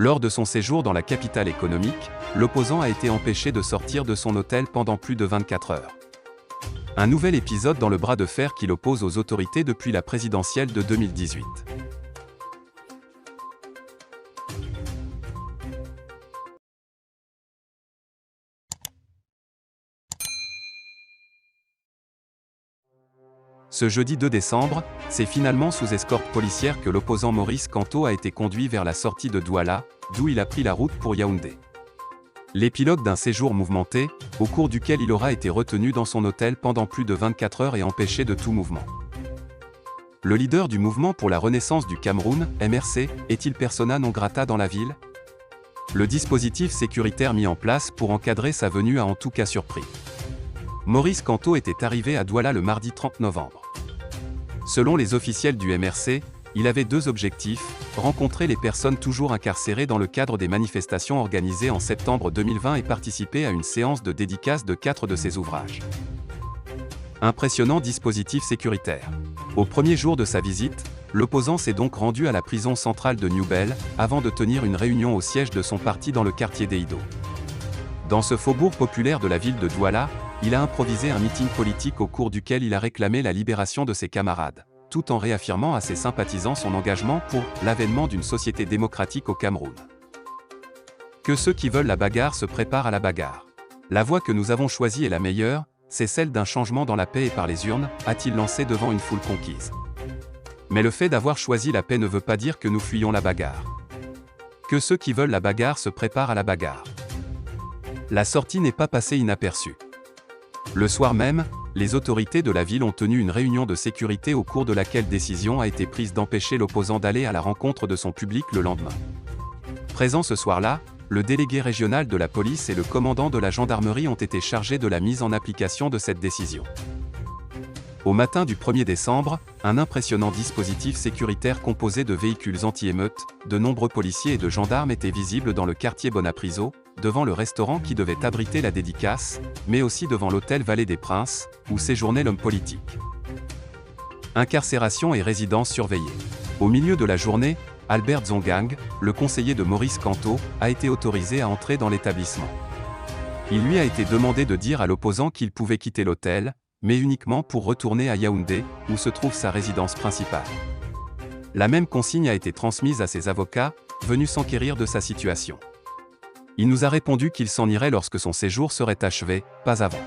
Lors de son séjour dans la capitale économique, l'opposant a été empêché de sortir de son hôtel pendant plus de 24 heures. Un nouvel épisode dans le bras de fer qui l'oppose aux autorités depuis la présidentielle de 2018. Ce jeudi 2 décembre, c'est finalement sous escorte policière que l'opposant Maurice Kamto a été conduit vers la sortie de Douala, d'où il a pris la route pour Yaoundé. L'épilogue d'un séjour mouvementé, au cours duquel il aura été retenu dans son hôtel pendant plus de 24 heures et empêché de tout mouvement. Le leader du mouvement pour la renaissance du Cameroun, MRC, est-il persona non grata dans la ville? Le dispositif sécuritaire mis en place pour encadrer sa venue a en tout cas surpris. Maurice Kamto était arrivé à Douala le mardi 30 novembre. Selon les officiels du MRC, il avait deux objectifs, rencontrer les personnes toujours incarcérées dans le cadre des manifestations organisées en septembre 2020 et participer à une séance de dédicace de 4 de ses ouvrages. Impressionnant dispositif sécuritaire. Au premier jour de sa visite, l'opposant s'est donc rendu à la prison centrale de Newbel, avant de tenir une réunion au siège de son parti dans le quartier d'Eido. Dans ce faubourg populaire de la ville de Douala, il a improvisé un meeting politique au cours duquel il a réclamé la libération de ses camarades, tout en réaffirmant à ses sympathisants son engagement pour l'avènement d'une société démocratique au Cameroun. Que ceux qui veulent la bagarre se préparent à la bagarre. La voie que nous avons choisie est la meilleure, c'est celle d'un changement dans la paix et par les urnes, a-t-il lancé devant une foule conquise. Mais le fait d'avoir choisi la paix ne veut pas dire que nous fuyons la bagarre. Que ceux qui veulent la bagarre se préparent à la bagarre. La sortie n'est pas passée inaperçue. Le soir même, les autorités de la ville ont tenu une réunion de sécurité au cours de laquelle décision a été prise d'empêcher l'opposant d'aller à la rencontre de son public le lendemain. Présents ce soir-là, le délégué régional de la police et le commandant de la gendarmerie ont été chargés de la mise en application de cette décision. Au matin du 1er décembre, un impressionnant dispositif sécuritaire composé de véhicules anti-émeutes, de nombreux policiers et de gendarmes était visible dans le quartier Bonapriso, devant le restaurant qui devait abriter la dédicace, mais aussi devant l'hôtel Vallée des Princes, où séjournait l'homme politique. Incarcération et résidence surveillée. Au milieu de la journée, Albert Zongang, le conseiller de Maurice Kamto, a été autorisé à entrer dans l'établissement. Il lui a été demandé de dire à l'opposant qu'il pouvait quitter l'hôtel, mais uniquement pour retourner à Yaoundé, où se trouve sa résidence principale. La même consigne a été transmise à ses avocats, venus s'enquérir de sa situation. Il nous a répondu qu'il s'en irait lorsque son séjour serait achevé, pas avant.